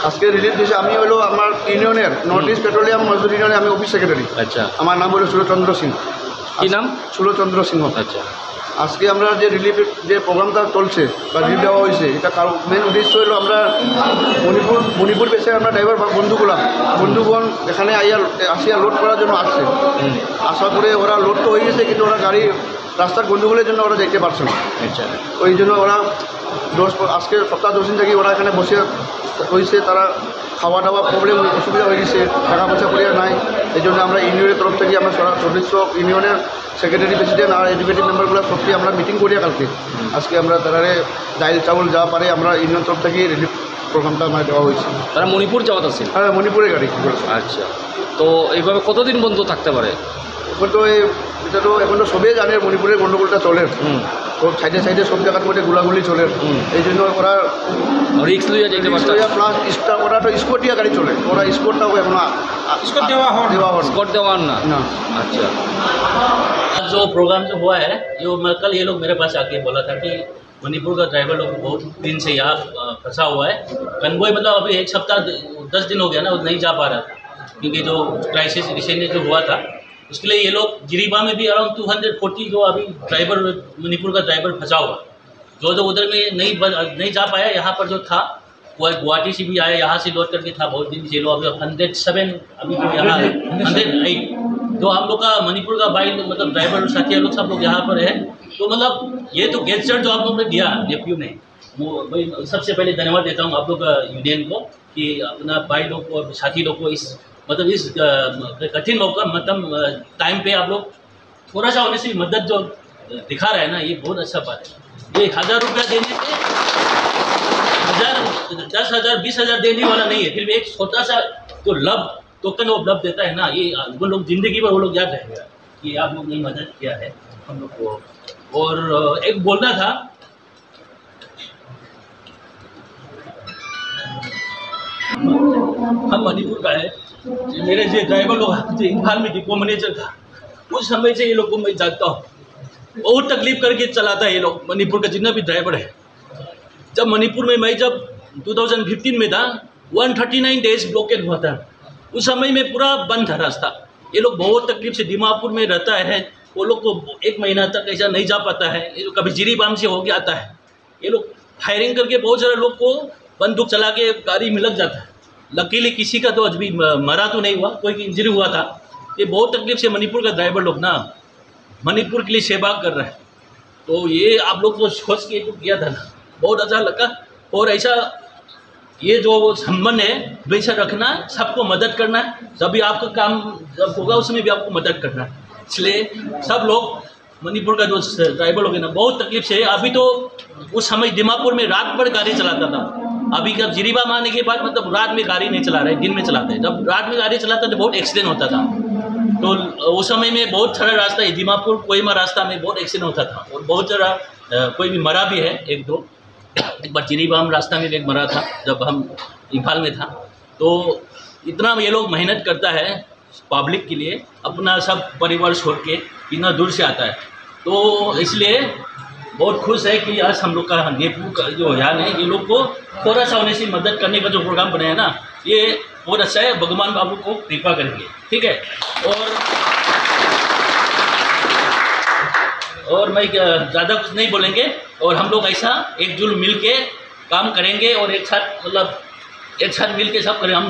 আজকে রিলিজ দিয়েছে। আমি হলো আমার ইউনিয়নের নর্থ ইস্ট পেট্রোলিয়াম মজদুর ইউনিয়নে আমি অফিস সেক্রেটারি। আচ্ছা, আমার নাম হলো সুরচন্দ্র সিং। কী নাম? সুরচন্দ্র সিংহ। আচ্ছা, আজকে আমরা যে রিলিফের যে প্রোগ্রামটা চলছে বা রিলিফ দেওয়া হয়েছে, এটা মেন উদ্দেশ্য হলো আমরা মণিপুর বেসে আমরা ড্রাইভার বা বন্ধুগণ এখানে আসিয়া লোড করার জন্য আসছে। আশা করে ওরা লোড তো হয়ে গেছে, কিন্তু ওরা গাড়ি রাস্তার গন্ডগোলের জন্য ওরা যেতে পারছে না। আচ্ছা, ওই জন্য ওরা আজকে সপ্তাহ 10 দিন থেকে ওরা এখানে বসে রয়েছে। তারা খাওয়া দাওয়া প্রবলেম অসুবিধা হয়ে গেছে, টাকা পয়সা করিয়া নাই। এই জন্য আমরা ইউনিয়নের তরফ থেকে আমরা সদস্য ইউনিয়নের সেক্রেটারি প্রেসিডেন্ট আর এডুকেটিভ মেম্বারগুলো সত্যি আমরা মিটিং করিয়া কালকে আজকে আমরা তারারে ডাইল চাউল যা পারে আমরা ইউনিয়ন তরফ থেকে রিলিফ প্রোগ্রামটা আমার দেওয়া হয়েছে। তারা মণিপুর যাওয়াত আছে? হ্যাঁ, মণিপুরের গাড়ি। আচ্ছা, তো এইভাবে কতদিন বন্ধ থাকতে পারে? এখন তো এটা তো এখন তো সবেই জানে মণিপুরের গণ্ডগোলটা চলে। সব সাইডে সব জায়গার মধ্যে গুলাগুলি চলে। এই জন্য ওরা রিক্স লইয়া যেতে পারছে প্লাস ওরা তো স্কোটিয়া গাড়ি চলে, ওরা স্কোটটাও এখন स्कॉट देवा ना। अच्छा, जो प्रोग्राम जो हुआ है, जो कल ये लोग मेरे पास आके बोला था कि मणिपुर का ड्राइवर लोग बहुत दिन से यहाँ फंसा हुआ है। कन्वॉय मतलब अभी 1 सप्ताह 10 दिन हो गया ना, वो नहीं जा पा रहा था क्योंकि जो क्राइसिस रिसेंटली जो हुआ था उसके लिए ये लोग जिरीबा में भी अराउंड 240 जो अभी ड्राइवर मणिपुर का ड्राइवर फंसा हुआ, जो उधर में नहीं जा पाया। यहाँ पर जो था वो गुवाहाटी से भी आया, यहाँ से लौट करके था बहुत दिन से। लोग अभी 107 अभी तो यहाँ है 108 जो हम लोग का मणिपुर का भाई मतलब ड्राइवर साथी लोग सब लोग यहाँ पर है। तो मतलब ये तो गेस्टर जो आप लोग ने दिया नेफ्यू ने, वो भाई सबसे पहले धन्यवाद देता हूँ आप लोग का यूनियन को कि अपना भाई लोग को साथी लोग को इस मतलब इस कठिन मौका मतलब टाइम पे आप लोग थोड़ा सा होने से मदद जो दिखा रहे हैं ना, ये बहुत अच्छा बात है। ये 1000 रुपया देने से 10,000 20,000 देने वाला नहीं है, फिर भी एक छोटा सा जो टोकन ऑफ लव देता है ना, ये वो लोग जिंदगी भर वो लोग याद रहेगा कि आप लोग ने मदद किया है हम लोग को। और एक बोलना था, हम मणिपुर का है। मेरे जो ड्राइवर लोग जो इम्फाल में डिपो मैनेजर था, उस समय से ये लोग को मैं जानता हूँ, बहुत तकलीफ करके चलाता है ये लोग। मणिपुर का जितना भी ड्राइवर है, जब मणिपुर में मैं जब 2015 में था 139 डेज ब्लॉकेड हुआ था, उस समय में पूरा बंद था रास्ता। ये लोग बहुत तकलीफ से दीमापुर में रहता है, वो लोग को 1 महीना तक ऐसा नहीं जा पाता है। ये लोग कभी जिरीबाम से होके आता है, ये लोग फायरिंग करके बहुत सारे लोग को बंदूक चला के गाड़ी में लग जाता है। लकीली किसी का तो आज भी मरा तो नहीं हुआ, कोई इंजरी हुआ था। ये बहुत तकलीफ से मणिपुर का ड्राइवर लोग ना मणिपुर के लिए सेवा कर रहे हैं। तो ये आप लोग को सोच के किया था ना, बहुत अच्छा लगा। और ऐसा ये जो संबंध है वैसा रखना, सबको मदद करना है। जब आपका काम जब होगा उसमें भी आपको मदद करना है। इसलिए सब लोग मणिपुर का जो ड्राइवर लोग है ना, बहुत तकलीफ से। अभी तो उस समय दीमापुर में रात भर गाड़ी चलाता था, अभी जब जिरीबाम आने के बाद मतलब रात में गाड़ी नहीं चला रहे, दिन में चलाते हैं। जब रात में गाड़ी चलाता तो बहुत एक्सीडेंट होता था। तो उस समय में बहुत सारा रास्ता है, दीमापुर कोहिमा रास्ता में बहुत एक्सीडेंट होता था और बहुत सारा कोई भी मरा भी है। 1-2 एक बार जिरीबाम रास्ता में एक मरा था जब हम इम्फाल में था। तो इतना ये लोग मेहनत करता है पब्लिक के लिए, अपना सब परिवार छोड़ के इतना दूर से आता है। तो इसलिए बहुत खुश है कि आज हम लोग का नेपू का जो यान है, ये लोग को थोड़ा सा होने से मदद करने का जो प्रोग्राम बनाया ना, ये बहुत अच्छा है। भगवान बाबू को कृपा करेंगे, ठीक है। और मैं ज़्यादा कुछ नहीं बोलेंगे, और हम लोग ऐसा एकजुट मिल के काम करेंगे और एक साथ मतलब एक साथ मिल के सब करें हम।